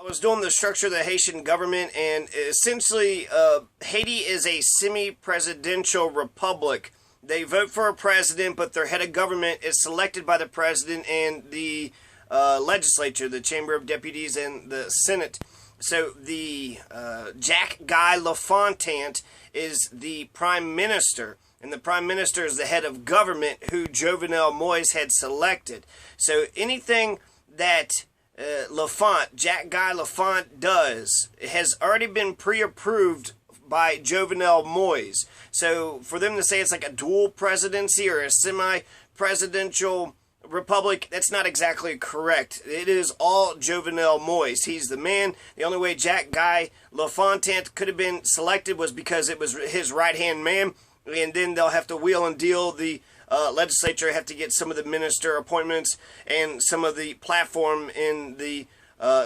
I was doing the structure of the Haitian government, and essentially Haiti is a semi-presidential republic. They vote for a president, but their head of government is selected by the president and the legislature, the Chamber of Deputies and the Senate. So the Jack Guy LaFontant is the prime minister, and the prime minister is the head of government who Jovenel Moise had selected. So anything that Jack Guy LaFont does has already been pre-approved by Jovenel Moise. So for them to say it's like a dual presidency or a semi-presidential republic, that's not exactly correct. It is all Jovenel Moise. He's the man. The only way Jack Guy LaFontant could have been selected was because it was his right-hand man, and then they'll have to wheel and deal. The legislature have to get some of the minister appointments and some of the platform in the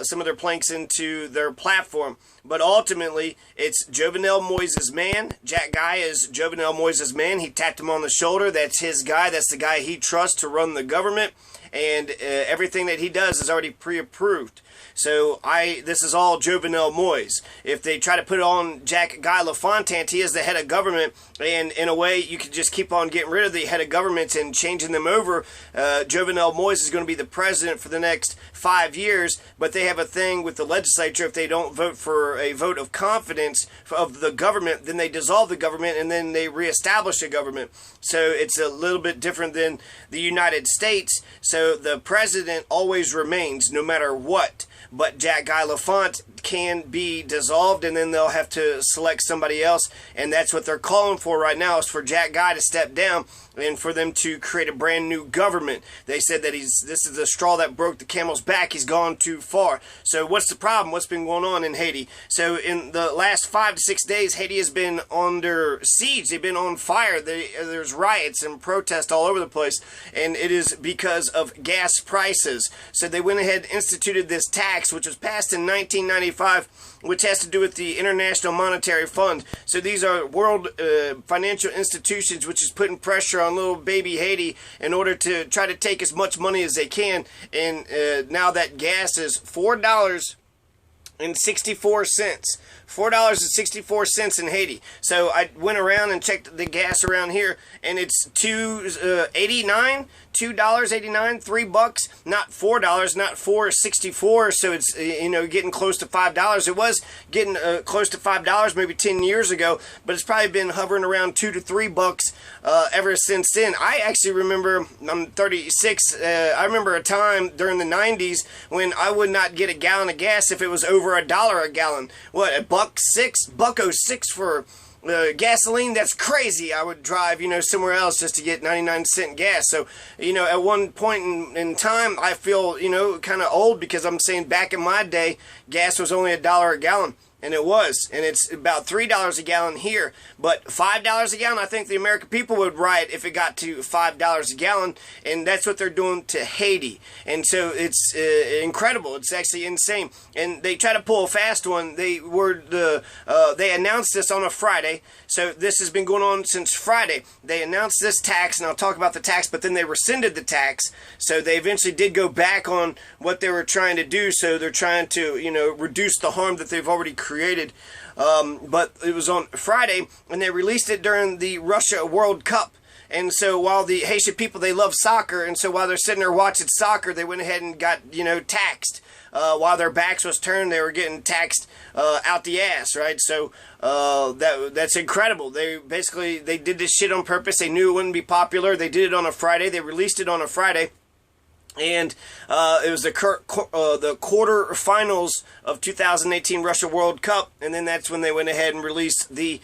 some of their planks into their platform. But ultimately, it's Jovenel Moise's man. Jack Guy is Jovenel Moise's man. He tapped him on the shoulder. That's his guy. That's the guy he trusts to run the government. And everything that he does is already pre-approved. So this is all Jovenel Moise. If they try to put it on Jack Guy LaFontant, he is the head of government, and in a way you could just keep on getting rid of the head of governments and changing them over. Jovenel Moise is going to be the president for the next 5 years, but they have a thing with the legislature. If they don't vote for a vote of confidence of the government, then they dissolve the government and then they reestablish a government. So it's a little bit different than the United States. So the president always remains no matter what. But Jack Guy LaFont can be dissolved, and then they'll have to select somebody else, and that's what they're calling for right now, is for Jack Guy to step down and for them to create a brand new government. They said that this is the straw that broke the camel's back. He's gone too far. So what's the problem? What's been going on in Haiti? So in the last 5 to 6 days, Haiti has been under siege. They've been on fire. There's riots and protests all over the place, and it is because of gas prices. So they went ahead and instituted this tax, which was passed in 1995, which has to do with the International Monetary Fund. So these are world financial institutions which is putting pressure on little baby Haiti in order to try to take as much money as they can. And now that gas is $4.64. $4.64 in Haiti. So I went around and checked the gas around here, and it's $2.89, $3 bucks, not $4, not $4.64. So it's getting close to $5. It was getting close to $5 maybe 10 years ago, but it's probably been hovering around $2 to $3 ever since then. I actually remember, I'm 36. I remember a time during the 90s when I would not get a gallon of gas if it was over $1 a gallon. What, $1.06 for gasoline? That's crazy. I would drive, somewhere else just to get 99-cent gas. So, at one point in time, I feel, kind of old, because I'm saying back in my day, gas was only $1 a gallon. And it was. And it's about $3 a gallon here. But $5 a gallon, I think the American people would riot if it got to $5 a gallon. And that's what they're doing to Haiti. And so it's incredible. It's actually insane. And they try to pull a fast one. They announced this on a Friday. So this has been going on since Friday. They announced this tax, and I'll talk about the tax, but then they rescinded the tax. So they eventually did go back on what they were trying to do. So they're trying to, reduce the harm that they've already created. But it was on Friday, and they released it during the Russia World Cup. And so while the Haitian people, they love soccer, and so while they're sitting there watching soccer, they went ahead and got, taxed. While their backs was turned, they were getting taxed out the ass, right? So that's incredible. They did this shit on purpose. They knew it wouldn't be popular. They did it on a Friday. They released it on a Friday. And it was the quarterfinals of 2018 Russia World Cup, and then that's when they went ahead and released the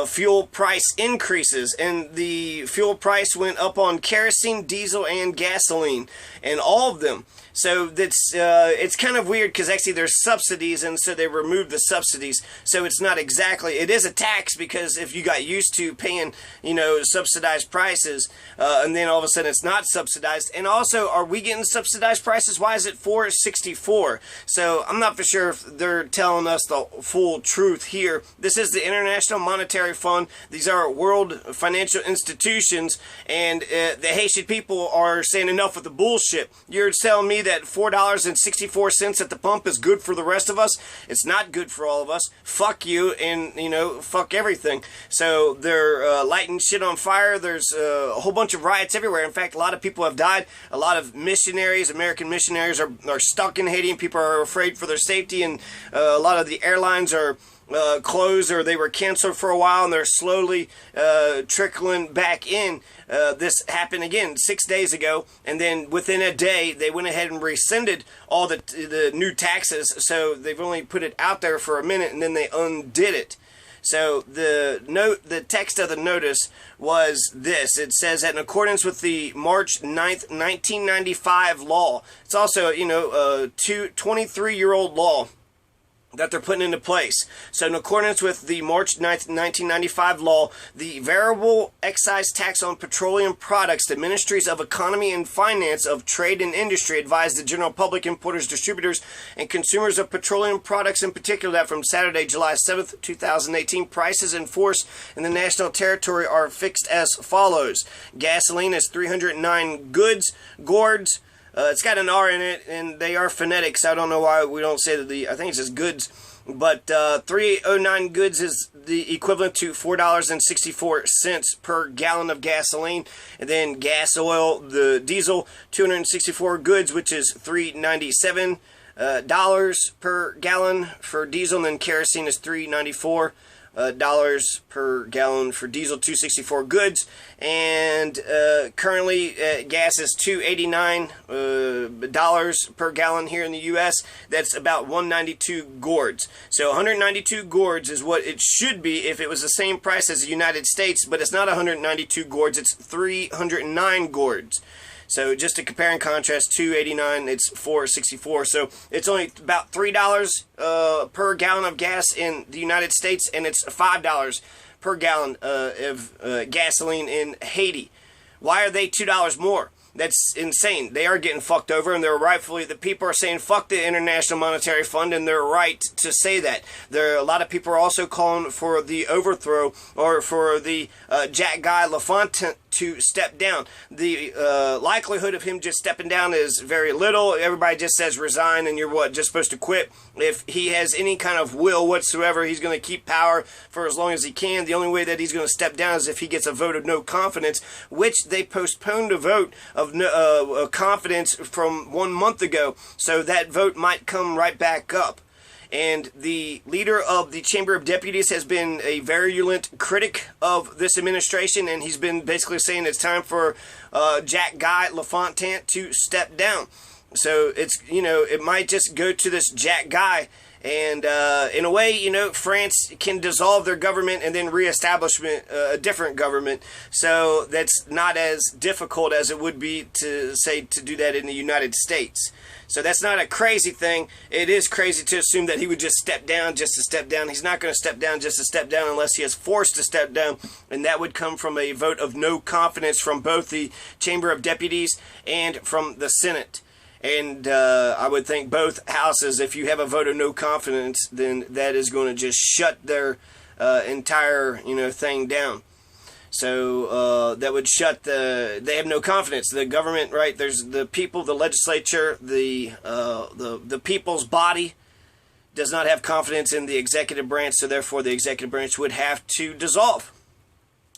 fuel price increases, and the fuel price went up on kerosene, diesel, and gasoline, and all of them. So that's it's kind of weird, because actually there's subsidies, and so they removed the subsidies. So it's not exactly, it is a tax, because if you got used to paying, subsidized prices, and then all of a sudden it's not subsidized. And also, are we getting subsidized prices? Why is it $4.64? So I'm not for sure if they're telling us the full truth here. This is the International Monetary Fund. These are world financial institutions, and the Haitian people are saying enough with the bullshit. You're telling me that $4.64 at the pump is good for the rest of us. It's not good for all of us. Fuck you, and, you know, fuck everything. So they're lighting shit on fire. There's a whole bunch of riots everywhere. In fact, a lot of people have died. A lot of missionaries, American missionaries, are stuck in Haiti, and people are afraid for their safety, and a lot of the airlines are closed, or they were canceled for a while, and they're slowly trickling back in. This happened again 6 days ago, and then within a day they went ahead and rescinded all the new taxes. So they've only put it out there for a minute, and then they undid it. So the text of the notice was this. It says that in accordance with the March 9th, 1995 law, it's also, you know, a 23-year-old law that they're putting into place. So in accordance with the March 9th, 1995 law, the variable excise tax on petroleum products, the Ministries of Economy and Finance of Trade and Industry advised the general public, importers, distributors, and consumers of petroleum products in particular that from Saturday, July 7th, 2018, prices in force in the national territory are fixed as follows. Gasoline is 309 gourds. It's got an R in it, and they are phonetic, so I don't know why we don't say I think it's just goods. But 309 goods is the equivalent to $4.64 per gallon of gasoline. And then gas oil, the diesel, 264 goods, which is $3.97 per gallon for diesel. And then kerosene is $3.94 per gallon for diesel, 264 goods, and currently gas is $2.89 per gallon here in the U.S. That's about 192 gourds. So 192 gourds is what it should be if it was the same price as the United States, but it's not 192 gourds, it's 309 gourds. So just to compare and contrast, $2.89, it's $4.64. So it's only about $3 per gallon of gas in the United States, and it's $5 per gallon of gasoline in Haiti. Why are they $2 more? That's insane. They are getting fucked over, and they're rightfully, the people are saying fuck the International Monetary Fund, and they're right to say that. A lot of people are also calling for the overthrow, or for the Jack Guy LaFontaine to step down. The likelihood of him just stepping down is very little. Everybody just says resign, and you're just supposed to quit. If he has any kind of will whatsoever, he's going to keep power for as long as he can. The only way that he's going to step down is if he gets a vote of no confidence, which they postponed a vote of no, confidence from 1 month ago. So that vote might come right back up. And the leader of the Chamber of Deputies has been a virulent critic of this administration, and he's been basically saying it's time for Jack Guy LaFontaine to step down. So it's, you know, it might just go to this Jack Guy, and in a way, you know, France can dissolve their government and then reestablish a different government. So that's not as difficult as it would be to say to do that in the United States. So that's not a crazy thing. It is crazy to assume that he would just step down just to step down. He's not going to step down just to step down unless he is forced to step down, and that would come from a vote of no confidence from both the Chamber of Deputies and from the Senate. And I would think both houses, if you have a vote of no confidence, then that is going to just shut their entire, you know, thing down. So that would shut they have no confidence. The government, right, there's the people, the legislature, the people's body does not have confidence in the executive branch, so therefore the executive branch would have to dissolve.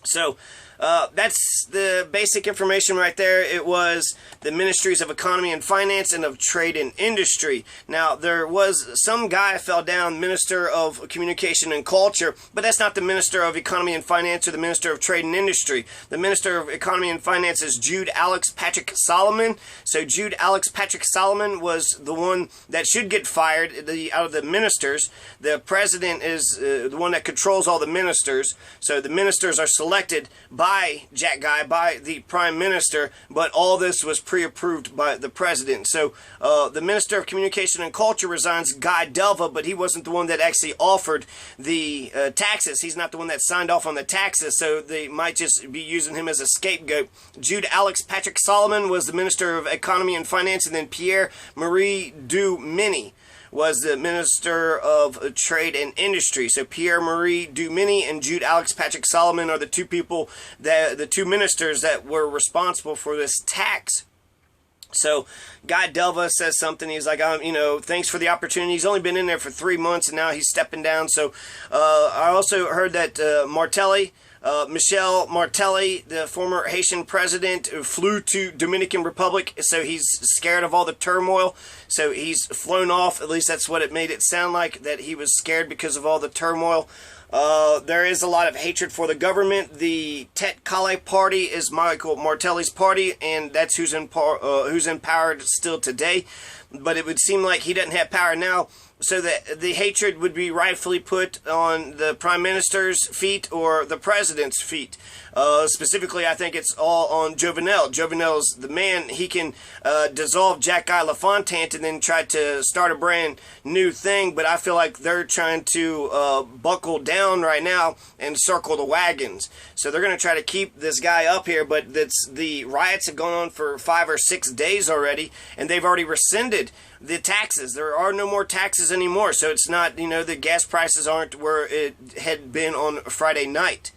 So that's the basic information right there. It was the Ministries of Economy and Finance and of Trade and Industry. Now, there was some guy fell down, Minister of Communication and Culture, but that's not the Minister of Economy and Finance or the Minister of Trade and Industry. The Minister of Economy and Finance is Jude Alex Patrick Solomon. So Jude Alex Patrick Solomon was the one that should get fired out of the ministers. The president is the one that controls all the ministers. So the ministers are selected by Jack Guy, by the Prime Minister, but all this was pre-approved by the President. So the Minister of Communication and Culture resigns, Guy Delva, but he wasn't the one that actually offered the taxes. He's not the one that signed off on the taxes, so they might just be using him as a scapegoat. Jude Alex Patrick Solomon was the Minister of Economy and Finance, and then Pierre-Marie Dumini was the Minister of Trade and Industry. So Pierre-Marie Dumini and Jude Alex Patrick Solomon are the two people, the two ministers that were responsible for this tax. So Guy Delva says something. He's like, thanks for the opportunity. He's only been in there for 3 months, and now he's stepping down. So I also heard that Michel Martelly, the former Haitian president, flew to Dominican Republic, so he's scared of all the turmoil. So he's flown off. At least that's what it made it sound like, that he was scared because of all the turmoil. There is a lot of hatred for the government. The Tet Kale party is Michael Martelly's party, and that's who's in power still today. But it would seem like he doesn't have power now, so that the hatred would be rightfully put on the prime minister's feet or the president's feet. Specifically, I think it's all on Jovenel. Jovenel's the man. He can dissolve Jack Guy LaFontaine and then try to start a brand new thing, but I feel like they're trying to buckle down right now and circle the wagons. So they're going to try to keep this guy up here, but the riots have gone on for 5 or 6 days already, and they've already rescinded the taxes. There are no more taxes anymore, so it's not, the gas prices aren't where it had been on Friday night.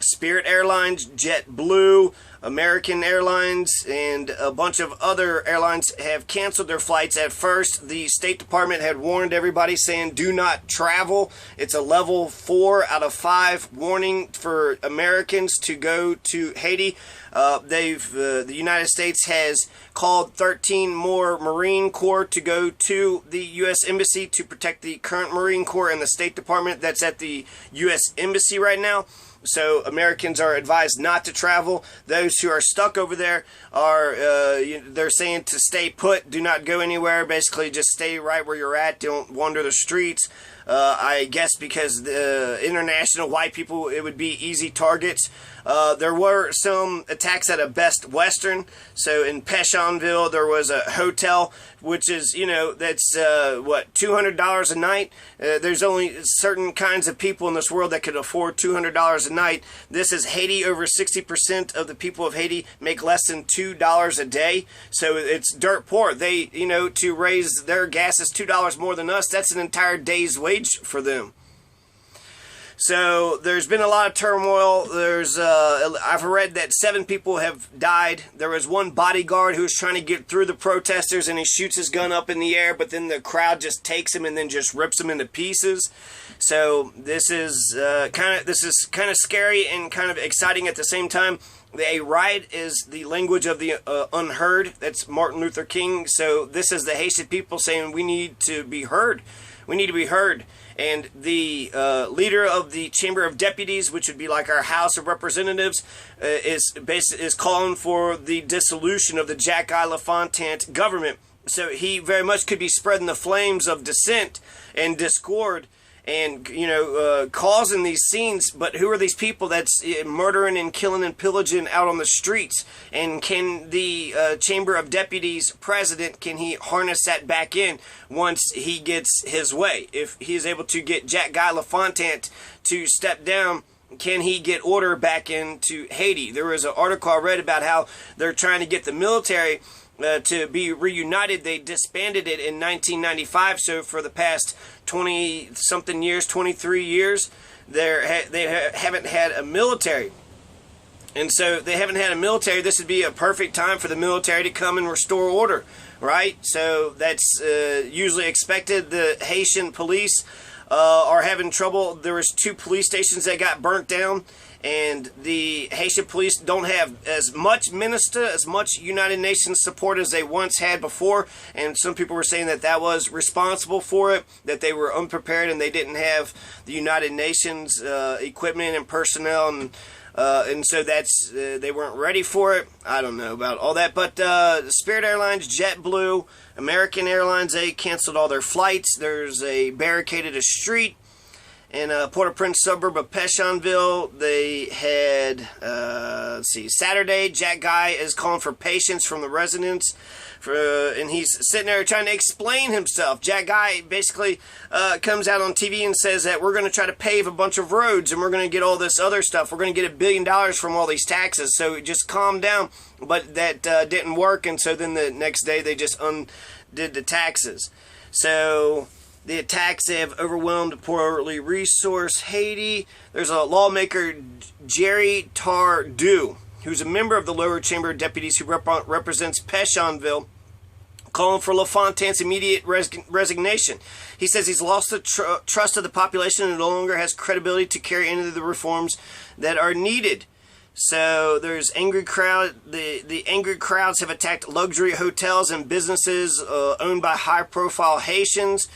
Spirit Airlines, JetBlue, American Airlines, and a bunch of other airlines have canceled their flights at first. The State Department had warned everybody, saying do not travel. It's a level 4 out of 5 warning for Americans to go to Haiti. The United States has called 13 more Marine Corps to go to the U.S. Embassy to protect the current Marine Corps and the State Department that's at the U.S. Embassy right now. So Americans are advised not to travel. Those who are stuck over there are, they're saying to stay put, do not go anywhere. Basically, just stay right where you're at. Don't wander the streets. I guess because the international white people, it would be easy targets. There were some attacks at a Best Western. So in Pétionville, there was a hotel, which is, that's, $200 a night? There's only certain kinds of people in this world that could afford $200 a night. This is Haiti. Over 60% of the people of Haiti make less than $2 a day. So it's dirt poor. They, to raise their gas is $2 more than us. That's an entire day's wage for them. So there's been a lot of turmoil. I've read that 7 people have died. There was one bodyguard who was trying to get through the protesters, and he shoots his gun up in the air, but then the crowd just takes him and then just rips him into pieces. So this is kind of scary and kind of exciting at the same time. A riot is the language of the unheard. That's Martin Luther King. So this is the Haitian people saying we need to be heard. We need to be heard. And the leader of the Chamber of Deputies, which would be like our House of Representatives, is calling for the dissolution of the Jack Guy LaFontaine government. So he very much could be spreading the flames of dissent and discord and, causing these scenes. But who are these people that's murdering and killing and pillaging out on the streets? And can the Chamber of Deputies president, can he harness that back in once he gets his way? If he is able to get Jack Guy LaFontaine to step down, can he get order back into Haiti? There was an article I read about how they're trying to get the military to be reunited. They disbanded it in 1995, so for the past 20-something years, 23 years, they haven't had a military. And so they haven't had a military. This would be a perfect time for the military to come and restore order, right? So that's usually expected. The Haitian police are having trouble. There was 2 police stations that got burnt down, and the Haitian police don't have as much MINUSTA, as much United Nations support as they once had before, and some people were saying that that was responsible for it, that they were unprepared and they didn't have the United Nations equipment and personnel, and so that's they weren't ready for it. I don't know about all that, but Spirit Airlines, JetBlue, American Airlines, they canceled all their flights. There's a barricaded a street in Port-au-Prince suburb of Pétionville. They had, Saturday, Jack Guy is calling for patience from the residents. And he's sitting there trying to explain himself. Jack Guy basically comes out on TV and says that we're going to try to pave a bunch of roads and we're going to get all this other stuff. We're going to get $1 billion from all these taxes. So just calm down. But that didn't work. And so then the next day they just undid the taxes. So the attacks have overwhelmed poorly resourced Haiti. There's a lawmaker, Jerry Tardieu, who's a member of the lower chamber of deputies who represents Pétionville, calling for LaFontaine's immediate resignation. He says he's lost the trust of the population and no longer has credibility to carry any of the reforms that are needed. So there's angry crowd. The angry crowds have attacked luxury hotels and businesses owned by high-profile Haitians,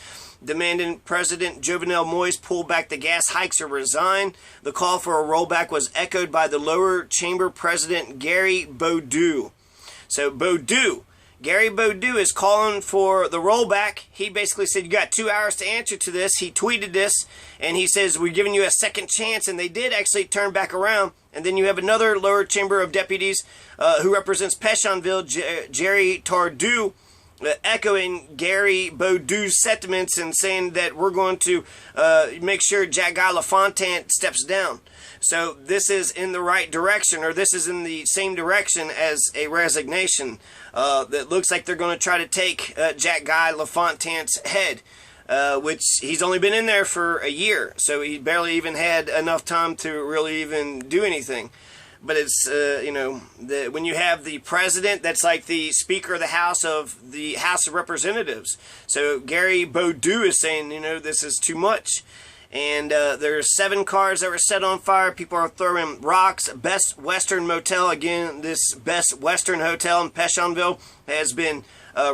demanding President Jovenel Moise pull back the gas hikes or resign. The call for a rollback was echoed by the lower chamber president Gary BoDeau. So Gary BoDeau is calling for the rollback. He basically said, you got 2 hours to answer to this. He tweeted this, and he says, we're giving you a second chance, and they did actually turn back around. And then you have another lower chamber of deputies who represents Pétionville, Jerry Tardieu, echoing Gary BoDeau's sentiments and saying that we're going to make sure Jack-Guy LaFontaine steps down. So this is in the right direction, or this is in the same direction as a resignation. That looks like they're going to try to take Jack-Guy LaFontaine's head, which he's only been in there for a year, so he barely even had enough time to really even do anything. But it's, when you have the president that's like the Speaker of the House of Representatives. So Gary BoDeau is saying, this is too much. And there's 7 cars that were set on fire. People are throwing rocks. Best Western Motel, again, this Best Western Hotel in Pétionville has been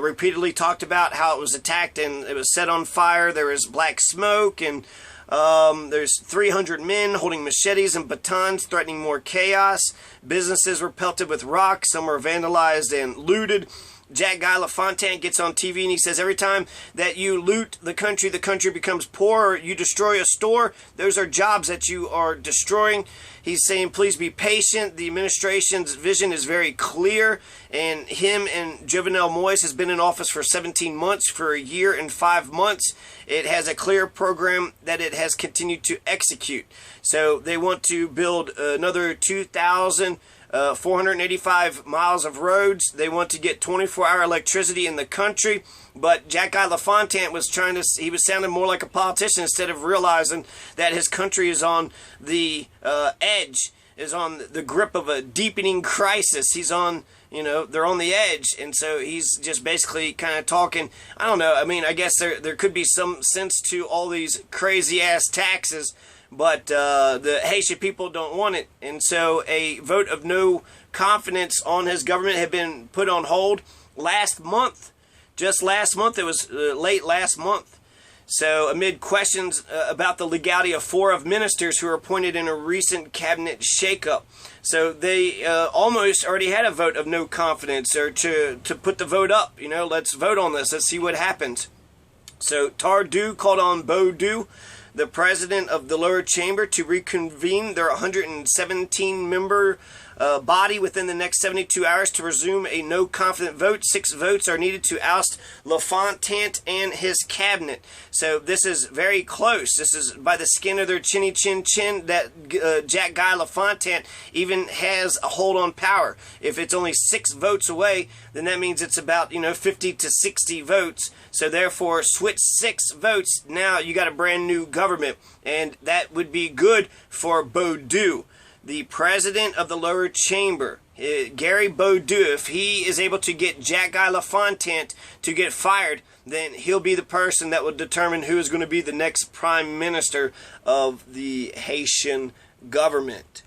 repeatedly talked about how it was attacked and it was set on fire. There was black smoke, and there's 300 men holding machetes and batons threatening more chaos. Businesses were pelted with rocks. Some were vandalized and looted. Jack-Guy LaFontaine gets on TV and he says every time that you loot the country becomes poor, or you destroy a store, those are jobs that you are destroying. He's saying please be patient. The administration's vision is very clear, and him and Jovenel Moise has been in office for 17 months, for a year and 5 months. It has a clear program that it has continued to execute. So they want to build another 2,485 miles of roads. They want to get 24-hour electricity in the country. But Jack-Guy LaFontaine was he was sounding more like a politician instead of realizing that his country is on the edge, is on the grip of a deepening crisis. He's on, they're on the edge. And so he's just basically kind of talking, I don't know, I guess there could be some sense to all these crazy-ass taxes, but the Haitian people don't want it. And so a vote of no confidence on his government had been put on hold last month. Just last month. It was late last month. So amid questions about the legality of 4 of ministers who were appointed in a recent cabinet shakeup. So they almost already had a vote of no confidence, or to put the vote up. Let's vote on this. Let's see what happens. So Tardieu called on BoDeau, the president of the lower chamber, to reconvene their 117-member body within the next 72 hours to resume a no-confident vote. 6 votes are needed to oust LaFontaine and his cabinet. So this is very close. This is by the skin of their chinny chin chin that Jack-Guy LaFontaine even has a hold on power. If it's only 6 votes away, then that means it's about 50 to 60 votes. So therefore, switch 6 votes. Now you got a brand new government, and that would be good for BoDeau, the president of the lower chamber. Gary BoDeau, if he is able to get Jack-Guy LaFontaine to get fired, then he'll be the person that will determine who is going to be the next prime minister of the Haitian government.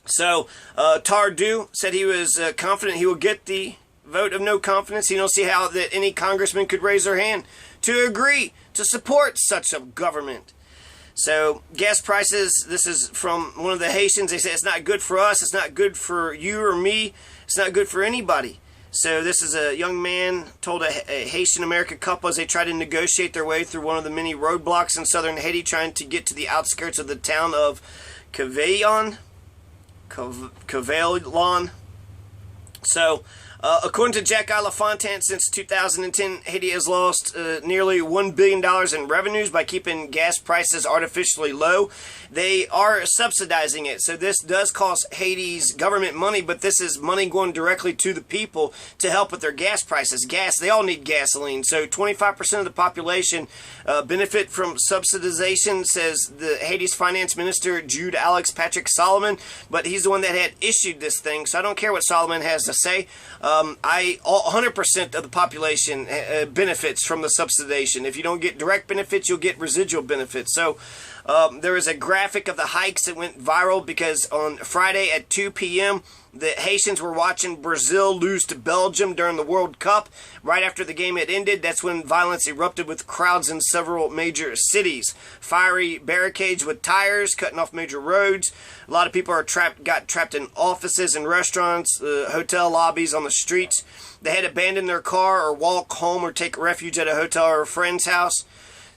So Tardieu said he was confident he will get the vote of no confidence. He don't see how that any congressman could raise their hand to agree to support such a government. So gas prices, this is from one of the Haitians. They say it's not good for us. It's not good for you or me. It's not good for anybody. So this is a young man told a Haitian-American couple as they try to negotiate their way through one of the many roadblocks in southern Haiti, trying to get to the outskirts of the town of Cavaillon. So According to Jack LaFontaine, since 2010, Haiti has lost nearly $1 billion in revenues by keeping gas prices artificially low. They are subsidizing it, so this does cost Haiti's government money, but this is money going directly to the people to help with their gas prices. Gas, they all need gasoline, so 25% of the population benefit from subsidization, says the Haiti's finance minister, Jude Alex Patrick Solomon, but he's the one that had issued this thing, so I don't care what Solomon has to say. 100% of the population benefits from the subsidization. If you don't get direct benefits, you'll get residual benefits. So there is a graphic of the hikes that went viral because on Friday at 2 p.m., the Haitians were watching Brazil lose to Belgium during the World Cup. Right after the game had ended, that's when violence erupted with crowds in several major cities. Fiery barricades with tires cutting off major roads. A lot of people got trapped in offices and restaurants, hotel lobbies, on the streets. They had to abandon their car or walk home or take refuge at a hotel or a friend's house.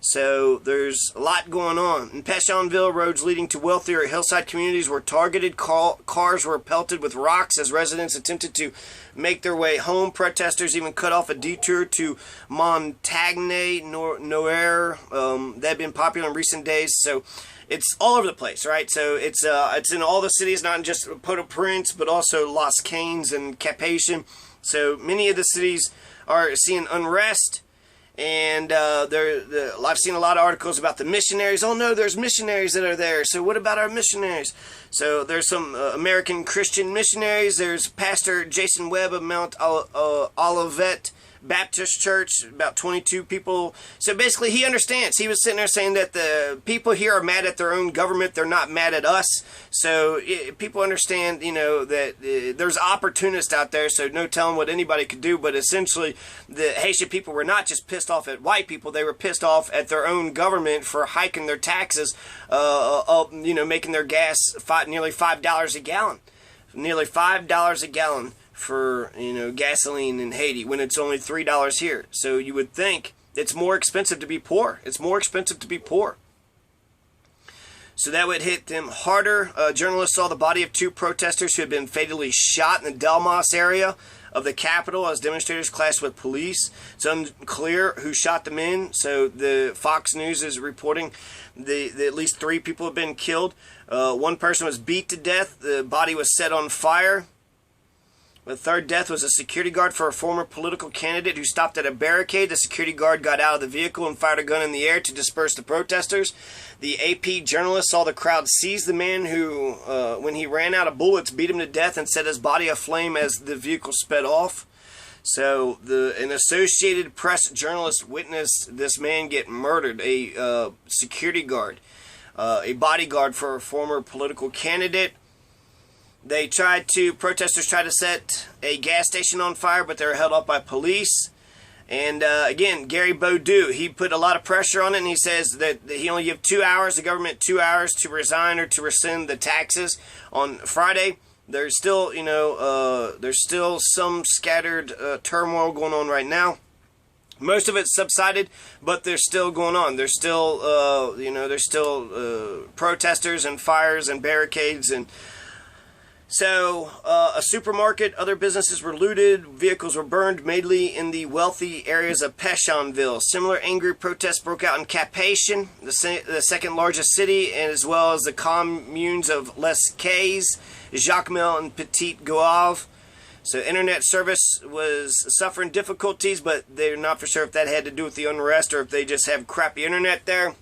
So there's a lot going on. In Pétionville, roads leading to wealthier hillside communities were targeted. Cars were pelted with rocks as residents attempted to make their way home. Protesters even cut off a detour to Montagne Noir. That had been popular in recent days. So it's all over the place, right? So it's in all the cities, not just Port-au-Prince, but also Las Canes and Cap-Haïtien. So many of the cities are seeing unrest. And I've seen a lot of articles about the missionaries. Oh no, there's missionaries that are there. So what about our missionaries? So there's some American Christian missionaries. There's Pastor Jason Webb of Mount Olivet Baptist Church, about 22 people. So basically he understands. He was sitting there saying that the people here are mad at their own government. They're not mad at us. So people understand, that there's opportunists out there, so no telling what anybody could do. But essentially, the Haitian people were not just pissed off at white people. They were pissed off at their own government for hiking their taxes, making their gas nearly $5 a gallon. Nearly $5 a gallon for gasoline in Haiti when it's only $3 here. So you would think it's more expensive to be poor. It's more expensive to be poor. So that would hit them harder. Journalists saw the body of two protesters who had been fatally shot in the Delmas area of the capital as demonstrators clashed with police. It's unclear who shot the men. So the Fox News is reporting that at least 3 people have been killed. One person was beat to death. The body was set on fire. The third death was a security guard for a former political candidate who stopped at a barricade. The security guard got out of the vehicle and fired a gun in the air to disperse the protesters. The AP journalist saw the crowd seize the man who, when he ran out of bullets, beat him to death and set his body aflame as the vehicle sped off. So an Associated Press journalist witnessed this man get murdered, a security guard, a bodyguard for a former political candidate. Protesters tried to set a gas station on fire, but they were held up by police. And again, Gary BoDeau, he put a lot of pressure on it, and he says that he only gave 2 hours, the government 2 hours to resign or to rescind the taxes. On Friday, there's still, some scattered turmoil going on right now. Most of it's subsided, but they're still going on. There's still, protesters and fires and barricades and. So, a supermarket, other businesses were looted, vehicles were burned, mainly in the wealthy areas of Pétionville. Similar angry protests broke out in Cap-Haïtien, the second largest city, and as well as the communes of Les Cayes, Jacmel, and Petit Goave. So, internet service was suffering difficulties, but they're not for sure if that had to do with the unrest or if they just have crappy internet there.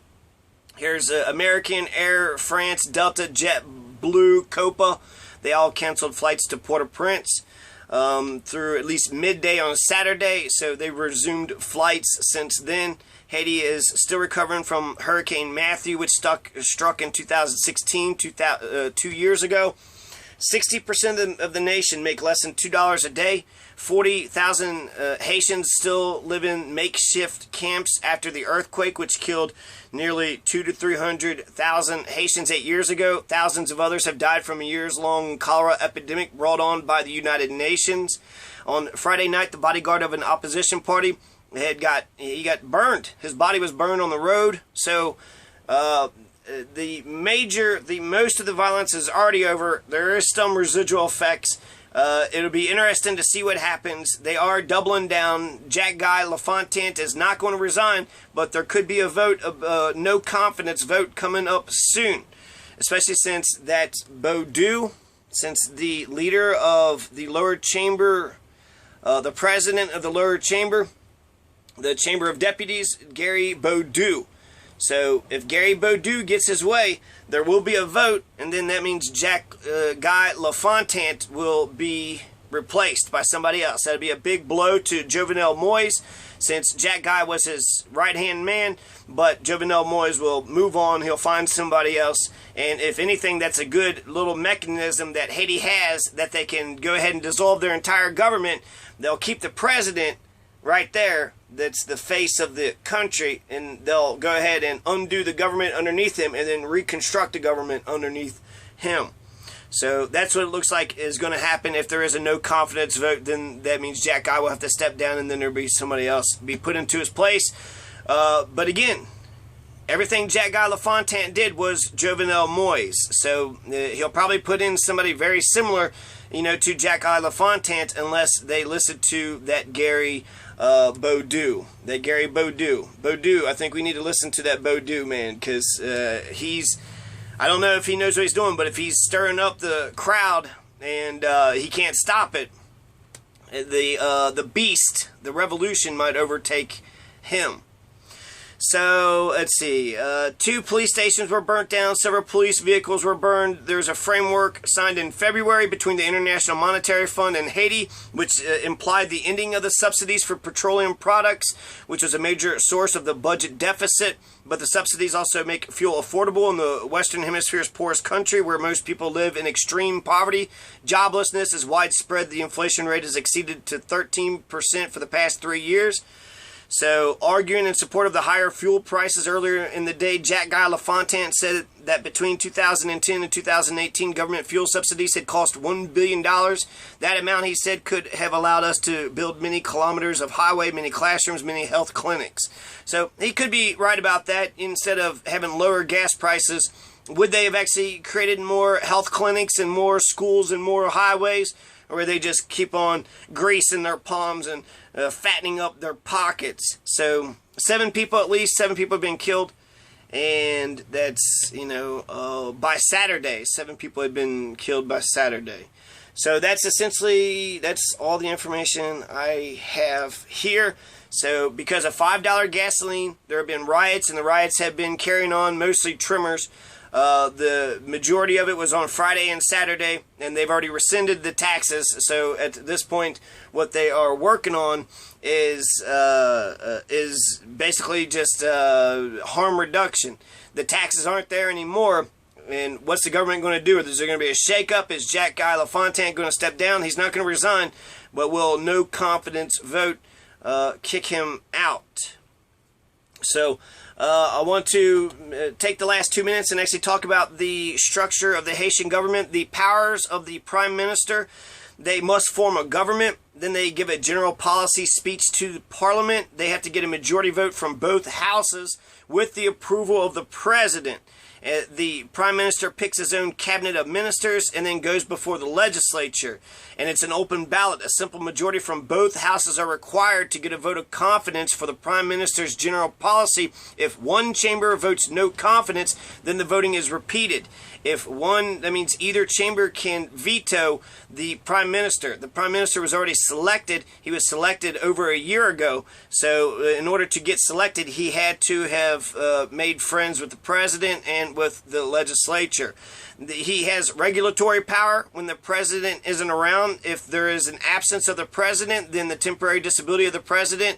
Here's American, Air France, Delta, JetBlue, Copa. They all canceled flights to Port-au-Prince through at least midday on Saturday, so they resumed flights since then. Haiti is still recovering from Hurricane Matthew, which struck in 2016, 2 years ago. 60% of the nation make less than $2 a day. 40,000 Haitians still live in makeshift camps after the earthquake, which killed nearly 200,000 to 300,000 Haitians 8 years ago. Thousands of others have died from a years-long cholera epidemic brought on by the United Nations. On Friday night, the bodyguard of an opposition party got burned. His body was burned on the road. So most of the violence is already over. There is some residual effects, It'll be interesting to see what happens. They are doubling down. Jack Guy LaFontaine is not going to resign, but there could be a vote of no confidence vote coming up soon, especially since that BoDeau, since the leader of the lower chamber, the president of the lower chamber, the Chamber of Deputies, Gary BoDeau. So if Gary BoDeau gets his way, there will be a vote, and then that means Jack Guy LaFontaine will be replaced by somebody else. That'll be a big blow to Jovenel Moise, since Jack Guy was his right-hand man, but Jovenel Moise will move on. He'll find somebody else, and if anything, that's a good little mechanism that Haiti has, that they can go ahead and dissolve their entire government. They'll keep the president right there, that's the face of the country, and they'll go ahead and undo the government underneath him and then reconstruct the government underneath him. So that's what it looks like is going to happen. If there is a no confidence vote, then that means Jack Guy will have to step down, and then there'll be somebody else be put into his place. But again, everything Jack Guy LaFontaine did was Jovenel Moise. So he'll probably put in somebody very similar, to Jack Guy LaFontaine, unless they listen to that Gary BoDeau. That Gary BoDeau. BoDeau, I think we need to listen to that BoDeau, man, because I don't know if he knows what he's doing, but if he's stirring up the crowd and he can't stop it, the beast, the revolution might overtake him. So, let's see. 2 police stations were burnt down. Several police vehicles were burned. There's a framework signed in February between the International Monetary Fund and Haiti, which implied the ending of the subsidies for petroleum products, which was a major source of the budget deficit. But the subsidies also make fuel affordable in the Western Hemisphere's poorest country, where most people live in extreme poverty. Joblessness is widespread. The inflation rate has exceeded to 13% for the past 3 years. So, arguing in support of the higher fuel prices earlier in the day, Jack Guy LaFontaine said that between 2010 and 2018, government fuel subsidies had cost $1 billion. That amount, he said, could have allowed us to build many kilometers of highway, many classrooms, many health clinics. So, he could be right about that. Instead of having lower gas prices, would they have actually created more health clinics and more schools and more highways? Or would they just keep on greasing their palms and fattening up their pockets? So 7 people, at least 7 people have been killed, and that's, by Saturday. 7 people had been killed by Saturday. So that's all the information I have here. So because of $5 gasoline, there have been riots, and the riots have been carrying on, mostly trimmers. The majority of it was on Friday and Saturday, and they've already rescinded the taxes. So at this point, what they are working on is basically just harm reduction. The taxes aren't there anymore, and what's the government going to do? Is there going to be a shakeup? Is Jack Guy LaFontaine going to step down? He's not going to resign, but will no confidence vote kick him out? So I want to take the last 2 minutes and actually talk about the structure of the Haitian government. The powers of the Prime Minister: they must form a government. Then they give a general policy speech to the Parliament. They have to get a majority vote from both houses with the approval of the President. The Prime Minister picks his own cabinet of ministers and then goes before the legislature. And it's an open ballot. A simple majority from both houses are required to get a vote of confidence for the Prime Minister's general policy. If one chamber votes no confidence, then the voting is repeated. That means either chamber can veto the Prime Minister. The Prime Minister was already selected. He was selected over a year ago. So in order to get selected, he had to have made friends with the President and with the legislature. He has regulatory power when the President isn't around. If there is an absence of the President, then the temporary disability of the President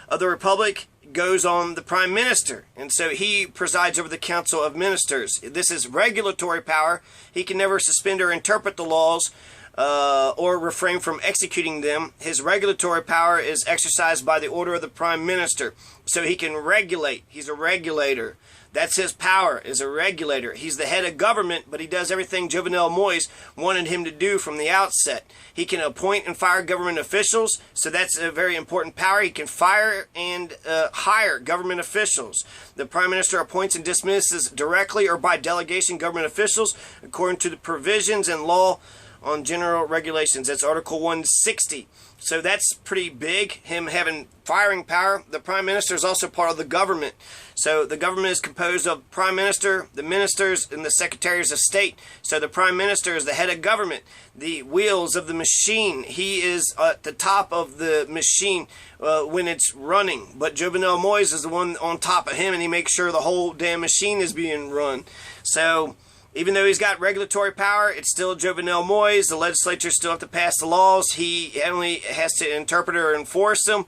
of the Republic goes on the Prime Minister, and so he presides over the Council of Ministers. This is regulatory power. He can never suspend or interpret the laws or refrain from executing them. His regulatory power is exercised by the order of the Prime Minister, so he can regulate. He's a regulator. That's his power, is a regulator. He's the head of government, but he does everything Jovenel Moise wanted him to do from the outset. He can appoint and fire government officials, so that's a very important power. He can fire and hire government officials. The Prime Minister appoints and dismisses directly or by delegation government officials according to the provisions and law on general regulations. That's Article 160. So that's pretty big, him having firing power. The Prime Minister is also part of the government. So the government is composed of Prime Minister, the ministers, and the Secretaries of State. So the Prime Minister is the head of government, the wheels of the machine. He is at the top of the machine when it's running. But Jovenel Moise is the one on top of him, and he makes sure the whole damn machine is being run. So even though he's got regulatory power, it's still Jovenel Moise. The legislature still have to pass the laws. He only has to interpret or enforce them,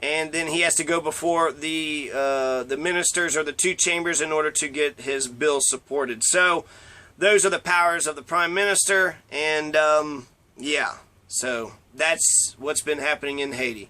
and then he has to go before the ministers or the two chambers in order to get his bill supported. So those are the powers of the Prime Minister, and yeah, so that's what's been happening in Haiti.